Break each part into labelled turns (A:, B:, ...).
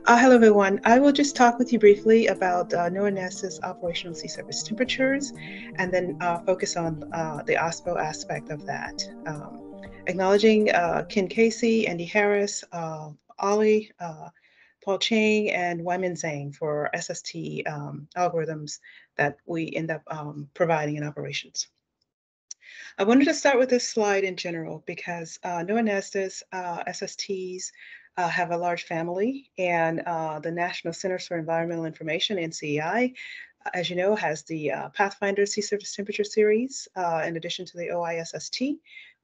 A: Hello, everyone. I will just talk with you briefly about NOAA NESDIS operational sea surface temperatures, and then focus on the OSPO aspect of that. Acknowledging Ken Casey, Andy Harris, Ollie, Paul Chang, and Wyman Zhang for SST algorithms that we end up providing in operations. I wanted to start with this slide in general because NOAA NESDIS SSTs have a large family, and the National Centers for Environmental Information, NCEI, as you know, has the Pathfinder Sea Surface Temperature Series, in addition to the OISST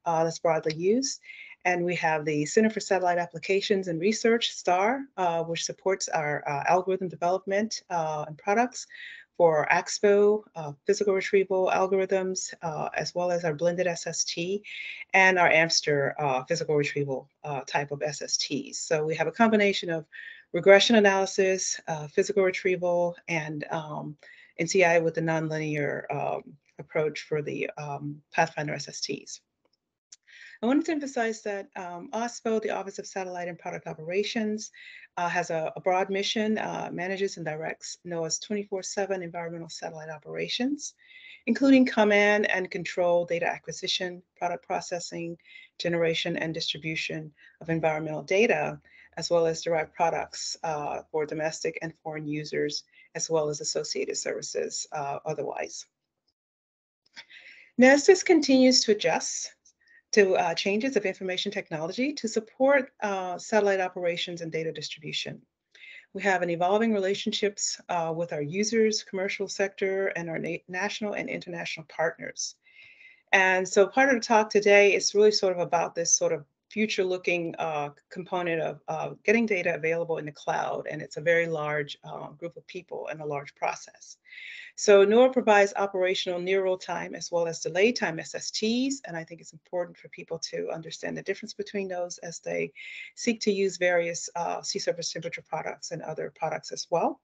A: that's broadly used. And we have the Center for Satellite Applications and Research, STAR, which supports our algorithm development and products for AXPO, physical retrieval algorithms, as well as our blended SST and our AMSTER physical retrieval type of SSTs. So we have a combination of regression analysis, physical retrieval, and NCI with the nonlinear approach for the Pathfinder SSTs. I wanted to emphasize that OSPO, the Office of Satellite and Product Operations, has a broad mission, manages and directs NOAA's 24/7 environmental satellite operations, including command and control, data acquisition, product processing, generation, and distribution of environmental data, as well as derived products for domestic and foreign users, as well as associated services otherwise. NESDIS continues to adjust to changes of information technology to support satellite operations and data distribution. We have an evolving relationships with our users, commercial sector, and our national and international partners. And so part of the talk today is really sort of about this sort of future-looking component of getting data available in the cloud, and it's a very large group of people and a large process. So NOAA provides operational near real-time as well as delayed time SSTs, and I think it's important for people to understand the difference between those as they seek to use various sea surface temperature products and other products as well.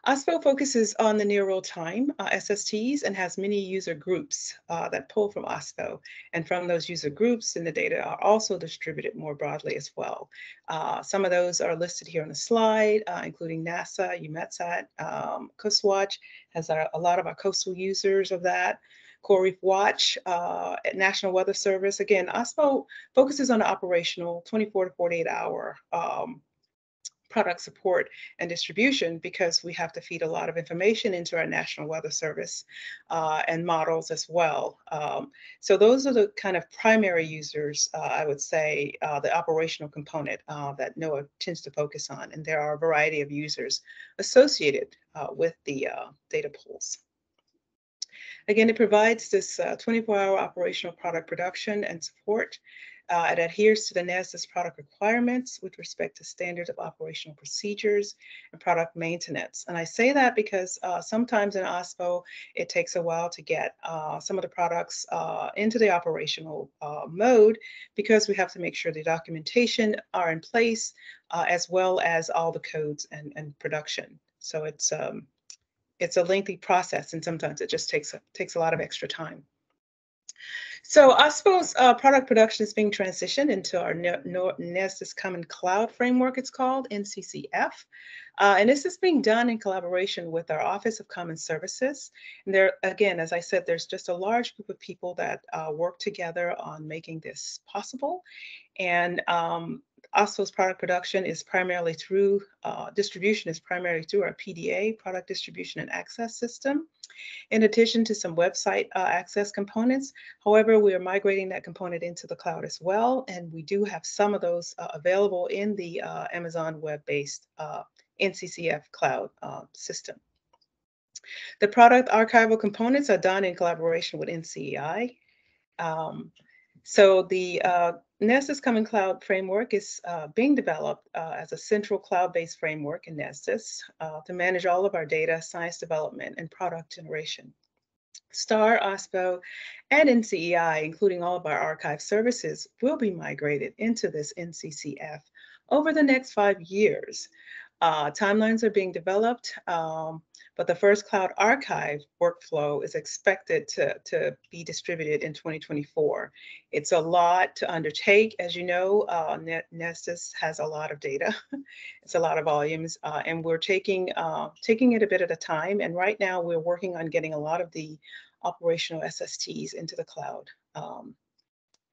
A: OSPO focuses on the near real-time SSTs and has many user groups that pull from OSPO. And from those user groups, then the data are also distributed more broadly as well. Some of those are listed here on the slide, including NASA, EUMETSAT, Coast Watch has a lot of our coastal users of that. Coral Reef Watch, National Weather Service. Again, OSPO focuses on the operational 24 to 48 hour product support and distribution because we have to feed a lot of information into our National Weather Service and models as well. So those are the kind of primary users, I would say, the operational component that NOAA tends to focus on. And there are a variety of users associated with the data pools. Again, it provides this 24-hour operational product production and support. It adheres to the NESDIS product requirements with respect to standards of operational procedures and product maintenance. And I say that because sometimes in OSPO, it takes a while to get some of the products into the operational mode because we have to make sure the documentation are in place as well as all the codes and production. So it's a lengthy process, and sometimes it just takes a lot of extra time. So OSPO's product production is being transitioned into our NESDIS Common Cloud Framework, it's called, NCCF. And this is being done in collaboration with our Office of Common Services. And there, again, as I said, there's just a large group of people that work together on making this possible. And OSPO's product production is primarily through, distribution is primarily through our PDA, Product Distribution and Access System, in addition to some website access components. However, we are migrating that component into the cloud as well, and we do have some of those available in the Amazon web-based NCCF cloud system. The product archival components are done in collaboration with NCEI. So the NESDIS Common Cloud Framework is being developed as a central cloud-based framework in NESDIS to manage all of our data, science development, and product generation. STAR, OSPO, and NCEI, including all of our archive services, will be migrated into this NCCF over the next 5 years. Timelines are being developed but the first cloud archive workflow is expected to be distributed in 2024. It's a lot to undertake. As you know, NESDIS has a lot of data. It's a lot of volumes, and we're taking it a bit at a time. And right now we're working on getting a lot of the operational SSTs into the cloud.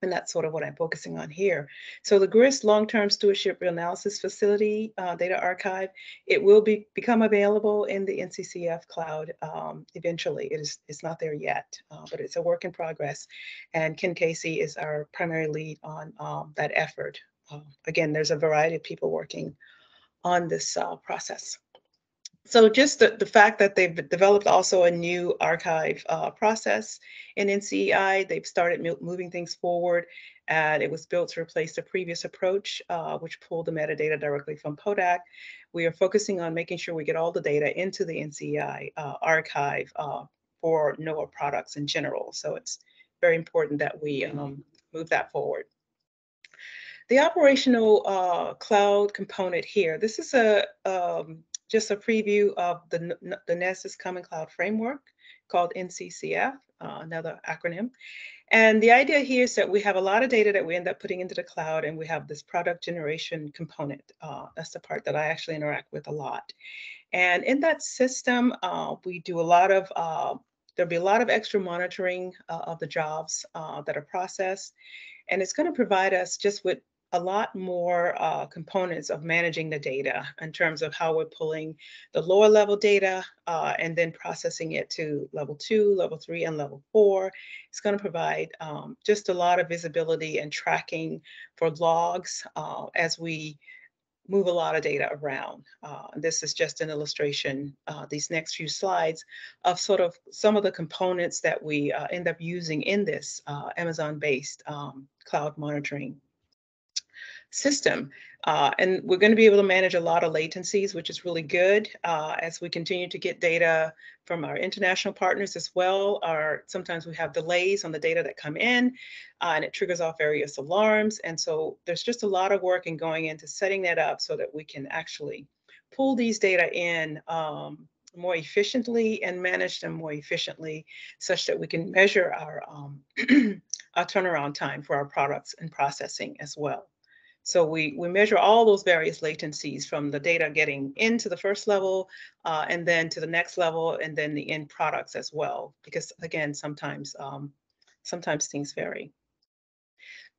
A: And that's sort of what I'm focusing on here. So the GRIST Long-Term Stewardship Reanalysis Facility Data Archive, it will become available in the NCCF cloud eventually. It's not there yet, but it's a work in progress. And Ken Casey is our primary lead on that effort. Again, there's a variety of people working on this process. So just the fact that they've developed also a new archive process in NCEI, they've started moving things forward, and it was built to replace the previous approach, which pulled the metadata directly from PODAC. We are focusing on making sure we get all the data into the NCEI archive for NOAA products in general. So it's very important that we move that forward. The operational cloud component here, this is just a preview of the NESDIS Common Cloud Framework called NCCF, another acronym. And the idea here is that we have a lot of data that we end up putting into the cloud, and we have this product generation component. That's the part that I actually interact with a lot. And in that system, we do a lot of, there'll be a lot of extra monitoring of the jobs that are processed. And it's going to provide us just with a lot more components of managing the data in terms of how we're pulling the lower level data and then processing it to level 2, level 3, and level 4. It's going to provide just a lot of visibility and tracking for logs as we move a lot of data around. This is just an illustration, these next few slides, of sort of some of the components that we end up using in this Amazon-based cloud monitoring system. And we're going to be able to manage a lot of latencies, which is really good as we continue to get data from our international partners as well. Sometimes we have delays on the data that come in, and it triggers off various alarms. And so there's just a lot of work in going into setting that up so that we can actually pull these data in more efficiently and manage them more efficiently, such that we can measure our turnaround time for our products and processing as well. So we measure all those various latencies from the data getting into the first level and then to the next level, and then the end products as well, because again, sometimes things vary.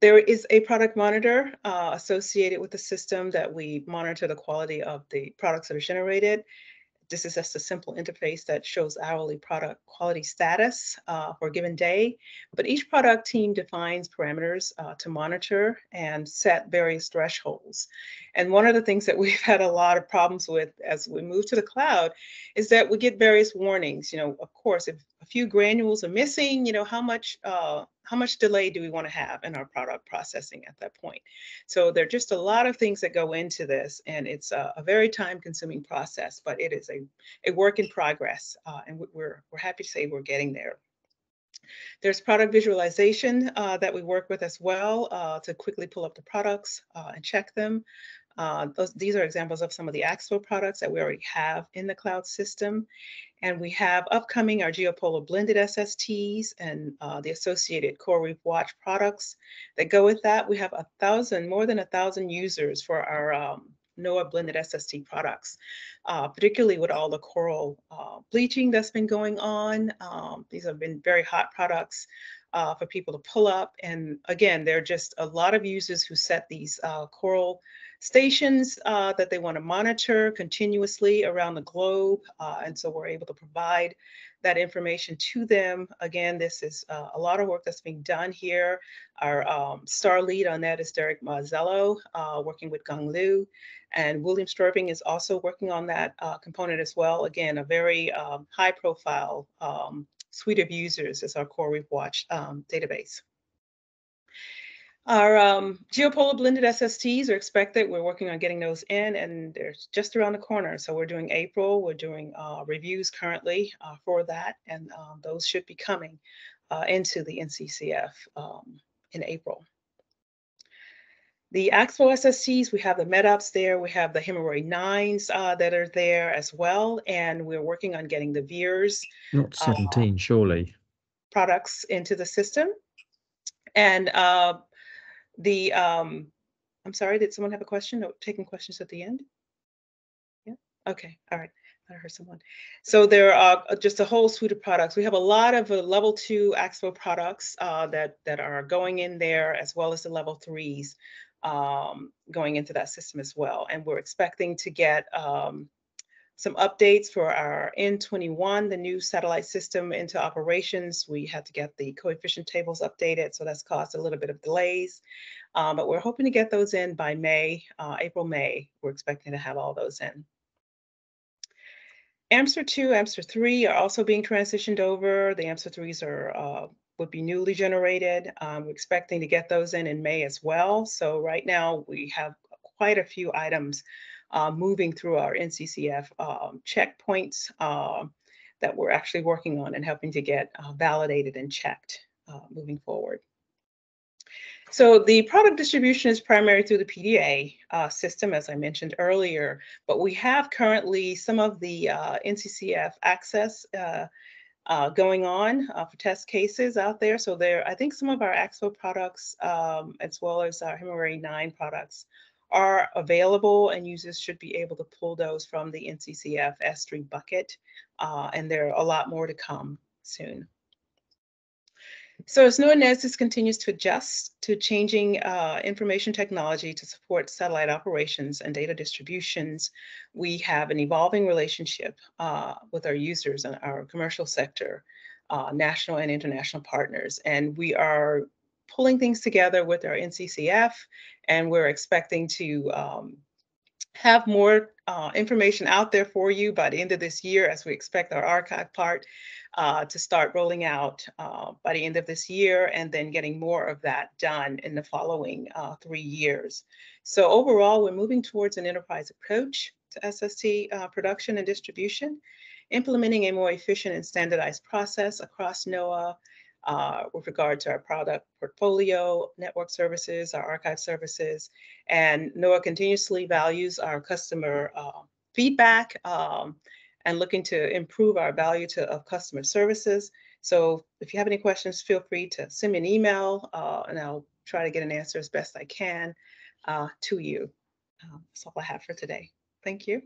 A: There is a product monitor associated with the system that we monitor the quality of the products that are generated. This is just a simple interface that shows hourly product quality status for a given day. But each product team defines parameters to monitor and set various thresholds. And one of the things that we've had a lot of problems with as we move to the cloud is that we get various warnings. You know, of course, if a few granules are missing, you know, how much delay do we want to have in our product processing at that point? So there are just a lot of things that go into this, and it's a very time-consuming process, but it is a work in progress, and we're happy to say we're getting there. There's product visualization that we work with as well to quickly pull up the products and check them. These are examples of some of the AXPO products that we already have in the cloud system. And we have upcoming our geopolar blended SSTs and the associated Coral Reef Watch products that go with that. We have more than 1,000 users for our NOAA blended SST products, particularly with all the coral bleaching that's been going on. These have been very hot products for people to pull up. And again, there are just a lot of users who set these coral stations that they want to monitor continuously around the globe. And so we're able to provide that information to them. Again, this is a lot of work that's being done here. Our star lead on that is Derek Mazzello, working with Gang Liu. And William Sturping is also working on that component as well. Again, a very high profile suite of users as our Coral Reef Watch database. Our geopolar blended SSTs are expected. We're working on getting those in, and they're just around the corner. So we're doing April. We're doing reviews currently for that, and those should be coming into the NCCF in April. The AXPO SSTs, we have the MEDUPs there, we have the hemorrhoid 9s that are there as well, and we're working on getting the VIIRS
B: Not 17, surely.
A: products into the system. And I'm sorry, did someone have a question? No, taking questions at the end? Yeah, okay, all right. I heard someone. So there are just a whole suite of products. We have a lot of level 2 AXPO products that are going in there, as well as the level 3s going into that system as well. And we're expecting to get some updates for our N21, the new satellite system, into operations. We had to get the coefficient tables updated, so that's caused a little bit of delays. But we're hoping to get those in by May, April, May. We're expecting to have all those in. AMSTER 2, AMSTER 3 are also being transitioned over. The AMSTER 3s would be newly generated. We're expecting to get those in May as well. So right now we have quite a few items moving through our NCCF checkpoints that we're actually working on and helping to get validated and checked moving forward. So the product distribution is primarily through the PDA system, as I mentioned earlier, but we have currently some of the NCCF access going on for test cases out there. So I think some of our AXPO products, as well as our hemorrhoid 9 products, are available, and users should be able to pull those from the NCCF S3 bucket, and there are a lot more to come soon. So as NOAA NESDIS continues to adjust to changing information technology to support satellite operations and data distributions, we have an evolving relationship with our users and our commercial sector, national and international partners. And we are pulling things together with our NCCF, and we're expecting to have more information out there for you by the end of this year, as we expect our archive part to start rolling out by the end of this year, and then getting more of that done in the following 3 years. So overall, we're moving towards an enterprise approach to SST production and distribution, implementing a more efficient and standardized process across NOAA with regard to our product portfolio, network services, our archive services. And NOAA continuously values our customer feedback and looking to improve our value of customer services. So if you have any questions, feel free to send me an email and I'll try to get an answer as best I can to you. That's all I have for today. Thank you.